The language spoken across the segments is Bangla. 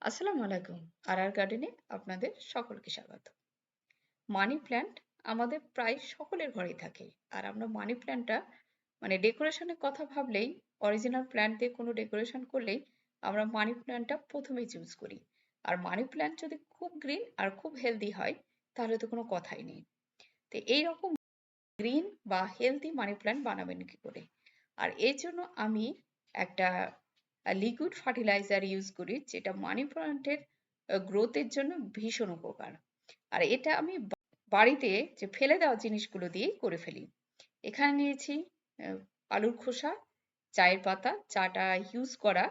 আসসালামু আলাইকুম। আর গার্ডেনে আপনাদের সকলকে স্বাগত। মানি প্ল্যান্ট আমাদের প্রায় সকলের ঘরেই থাকে। আর আমরা মানি প্ল্যান্টটা ডেকোরেশনের কথা ভাবলেই অরিজিনাল প্ল্যান্ট দিয়ে কোনো ডেকোরেশন করলেই আমরা মানি প্ল্যান্টটা ১ম এই চুজ করি। আর মানি প্ল্যান্ট যদি খুব গ্রিন আর খুব হেলদি হয় তাহলে তো কোনো কথাই নেই। তো এইরকম গ্রিন বা হেলদি মানি প্ল্যান্ট বানাবেন কি করে? আর এর জন্য আমি একটা লিকুইড ফার্টিলাইজার ইউজ করি যেটা মানি প্ল্যান্টের গ্রোথের জন্য ভীষণ উপকার। আর এটা আমি বাড়িতে যে ফেলে দেওয়া জিনিসগুলো দিয়েই করে ফেলি। এখানে নিয়েছি আলুর খোসা, চায়ের পাতা, চাটা ইউজ করা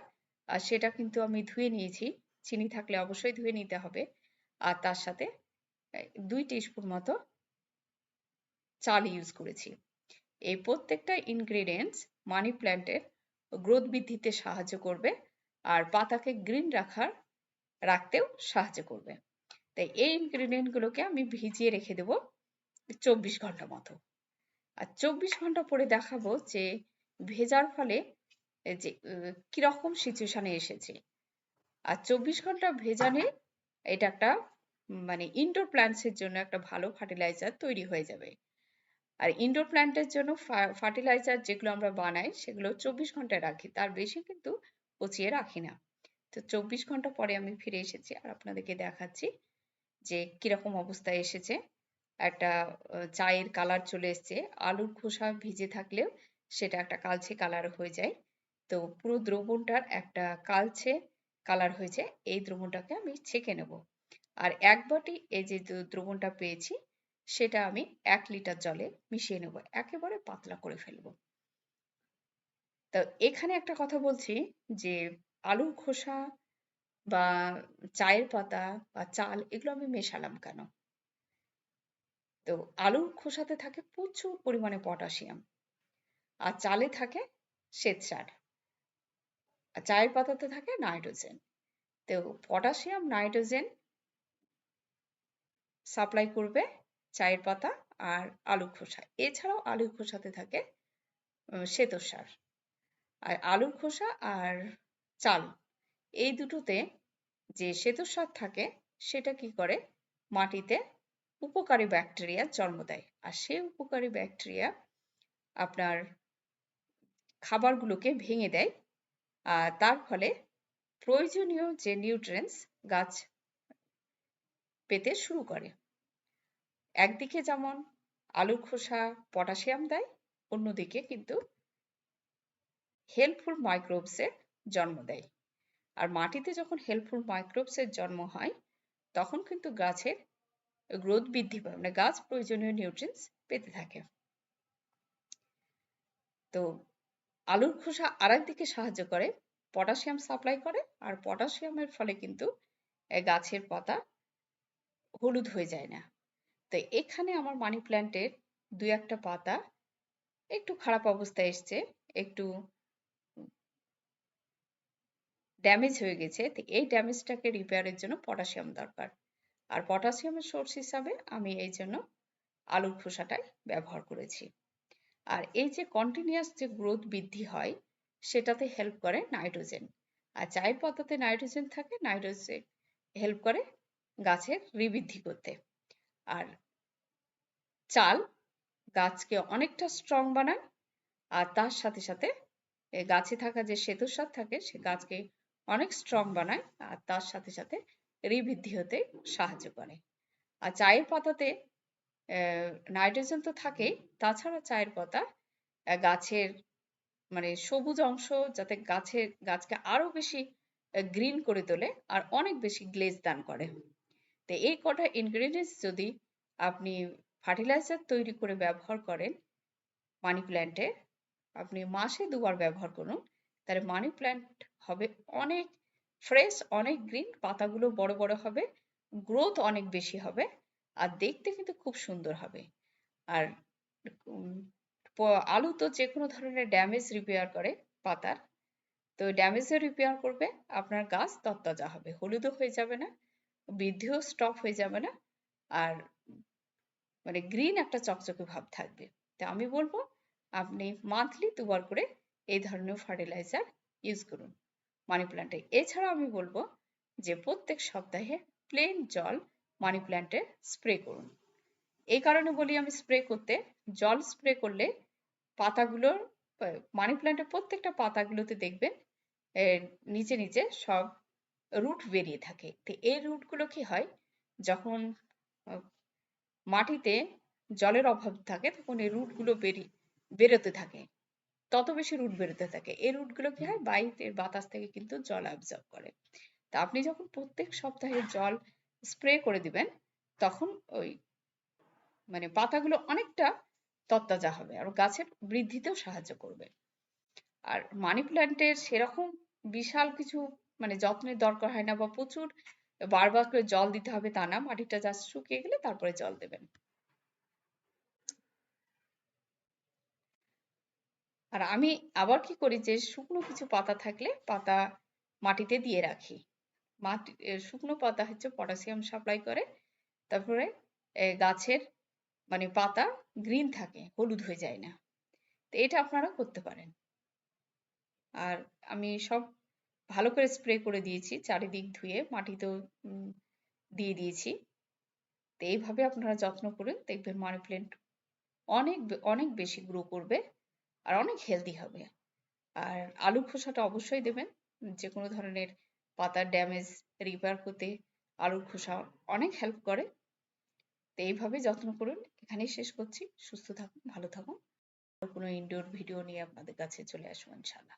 আর সেটা কিন্তু আমি ধুয়ে নিয়েছি। চিনি থাকলে অবশ্যই ধুয়ে নিতে হবে। আর তার সাথে ২ টিস্পুন মতো চাল ইউজ করেছি। এই প্রত্যেকটা ইনগ্রেডিয়েন্টস মানি প্ল্যান্টের গ্রোথ বৃদ্ধিতে সাহায্য করবে আর পাতাকে গ্রিন রাখতেও সাহায্য করবে। তাই এই ইনগ্রেডিয়েন্ট গুলোকে আমি ভিজিয়ে রেখে দেব ২৪ ঘন্টা মতো। আর ২৪ ঘন্টা পরে দেখাবো যে ভেজার ফলে যে কিরকম সিচুয়েশনে এসেছে। আর ২৪ ঘন্টা ভেজানে এটা একটা ইনডোর প্ল্যান্টস এর জন্য একটা ভালো ফার্টিলাইজার তৈরি হয়ে যাবে। আর ইনডোর প্ল্যান্টের জন্য ফার্টিলাইজার যেগুলো আমরা বানাই সেগুলো ২৪ ঘন্টায় রাখি, তার বেশি কিন্তু পচিয়ে রাখি না। তো ২৪ ঘন্টা পরে আমি ফিরে এসেছি আর আপনাদেরকে দেখাচ্ছি যে কিরকম অবস্থায় এসেছে। একটা চায়ের কালার চলে এসছে। আলুর খোসা ভিজে থাকলেও সেটা একটা কালচে কালার হয়ে যায়। তো পুরো দ্রবণটার একটা কালচে কালার হয়েছে। এই দ্রবণটাকে আমি ছেঁকে নেব। আর ১ বাটি এই যে দ্রবণটা পেয়েছি সেটা আমি ১ লিটার জলে মিশিয়ে নেব। একেবারে পাতলা করে ফেলবো। তো এখানে একটা কথা বলছি যে আলুর খোসা বা চায়ের পাতা বা চাল এগুলো আমি মেশালাম কেন? তো আলুর খোসাতে থাকে প্রচুর পরিমাণে পটাশিয়াম আর চালে থাকে শ্বেতসার আর চায়ের পাতাতে থাকে নাইট্রোজেন। তো পটাশিয়াম নাইট্রোজেন সাপ্লাই করবে চায়ের পাতা আর আলুর খোসা। এছাড়াও আলুর খোসাতে থাকে শ্বেতসার। আর আলুর খোসা আর চাল এই দুটোতে যে শ্বেতসার থাকে সেটা কি করে মাটিতে উপকারী ব্যাকটেরিয়ার জন্ম দেয়। আর সেই উপকারী ব্যাকটেরিয়া আপনার খাবারগুলোকে ভেঙে দেয়। আর তার ফলে প্রয়োজনীয় যে নিউট্রিয়েন্টস গাছ পেতে শুরু করে। একদিকে যেমন আলুর খোসা পটাশিয়াম দেয়, অন্যদিকে কিন্তু হেল্পফুল মাইক্রোবসের জন্ম দেয়। আর মাটিতে যখন হেল্পফুল মাইক্রোবসের জন্ম হয় তখন কিন্তু গাছের গ্রোথ বৃদ্ধি পায়, গাছ প্রয়োজনীয় নিউট্রিয়েন্টস পেতে থাকে। তো আলুর খোসা আরেকদিকে সাহায্য করে, পটাশিয়াম সাপ্লাই করে আর পটাশিয়ামের ফলে কিন্তু গাছের পাতা হলুদ হয়ে যায় না। তো এখানে আমার মানি প্ল্যান্টের ২-১টা পাতা একটু খারাপ অবস্থায় এসছে, একটু ড্যামেজ হয়ে গেছে। তো এই ড্যামেজটাকে রিপেয়ারের জন্য পটাশিয়াম দরকার। আর পটাশিয়ামের সোর্স হিসাবে আমি এই জন্য আলুর খোসাটাই ব্যবহার করেছি। আর এই যে কন্টিনিউয়াস যে গ্রোথ বৃদ্ধি হয় সেটাতে হেল্প করে নাইট্রোজেন। আর চায়ের পাতাতে নাইট্রোজেন থাকে, নাইট্রোজেন হেল্প করে গাছের রিবৃদ্ধি করতে। আর চাল গাছকে অনেকটা স্ট্রং বানায় আর তার সাথে সাথে গাছে থাকা যে শ্বেতসার থাকে সে গাছকে অনেক স্ট্রং বানায় আর তার সাথে সাথে রিবৃদ্ধি হতে সাহায্য করে। আর চায়ের পাতাতে নাইট্রোজেন তো থাকেই, তাছাড়া চায়ের পাতা গাছের সবুজ অংশ যাতে গাছকে আরো বেশি গ্রিন করে তোলে আর অনেক বেশি গ্লেজ দান করে। তো এই কটা ইনগ্রেডিয়েন্টস যদি আপনি ফার্টিলাইজার তৈরি করে ব্যবহার করেন মানি প্ল্যান্টে, আপনি মাসে ২ বার ব্যবহার করুন, তাহলে মানি প্ল্যান্ট হবে অনেক ফ্রেশ, অনেক গ্রিন, পাতাগুলো বড় বড় হবে, গ্রোথ অনেক বেশি হবে আর দেখতে কিন্তু খুব সুন্দর হবে। আর আলু তো যে কোনো ধরনের ড্যামেজ রিপেয়ার করে পাতার, তো ড্যামেজও রিপেয়ার করবে, আপনার গাছ তরতাজা হবে, হলুদও হয়ে যাবে না, বৃদ্ধিও স্টপ হয়ে যাবে না আর গ্রিন একটা চকচকে ভাব থাকবে। তো আমি বলবো আপনি মান্থলি ২ বার করে এই ধরনের ফার্টিলাইজার ইউজ করুন মানি প্ল্যান্টে। এছাড়া আমি বলবো যে প্রত্যেক সপ্তাহে প্লেন জল মানি প্ল্যান্টে স্প্রে করুন। এই কারণে বলি আমি স্প্রে করতে, জল স্প্রে করলে পাতাগুলোর মানি প্ল্যান্টের প্রত্যেকটা পাতাগুলোতে দেখবেন নিচে নিচে সব রুট বেরিয়ে থাকে। তো এই রুটগুলো কি হয়, যখন মাটিতে জলের অভাব থাকে তখন এই রুটগুলো বেরোতে থাকে, তত বেশি রুট বেরোতে থাকে। এই রুটগুলো কি হয়, বাইরের বাতাস থেকে কিন্তু জল অ্যাবজর্ব করে। তা আপনি যখন প্রত্যেক সপ্তাহে জল স্প্রে করে দিবেন, তখন ওই মানে পাতাগুলো অনেকটা তরতাজা হবে আর গাছের বৃদ্ধিতেও সাহায্য করবে। আর মানি প্ল্যান্টের সেরকম বিশাল কিছু মানে যত্নের দরকার হয় না, বা প্রচুর বারবার করে জল দিতে হবে তা না, মাটিটা জাস্ট শুকিয়ে গেলে তারপরে জল দেবেন। আর আমি আবার কি করি, যে শুকনো কিছু পাতা থাকলে পাতা মাটিতে দিয়ে রাখি। মাটি শুকনো পাতা হচ্ছে পটাশিয়াম সাপ্লাই করে, তারপরে গাছের মানে পাতা গ্রিন থাকে, হলুদ হয়ে যায় না। তো এটা আপনারা করতে পারেন। আর আমি সব ভালো করে স্প্রে করে দিয়েছি, চারিদিক ধুয়ে মাটিতেও দিয়ে দিয়েছি। তো এইভাবে আপনারা যত্ন করুন, দেখবেন মানি প্ল্যান্ট অনেক অনেক বেশি গ্রো করবে আর অনেক হেলদি হবে। আর আলু খোসাটা অবশ্যই দেবেন, যে কোনো ধরনের পাতার ড্যামেজ রিপেয়ার করতে আলুর খোসা অনেক হেল্প করে। তো এইভাবে যত্ন করুন। এখানেই শেষ করছি। সুস্থ থাকুন, ভালো থাকুন। কোনো ইনডোর ভিডিও নিয়ে আপনাদের কাছে চলে আসবো ইনশাল্লাহ।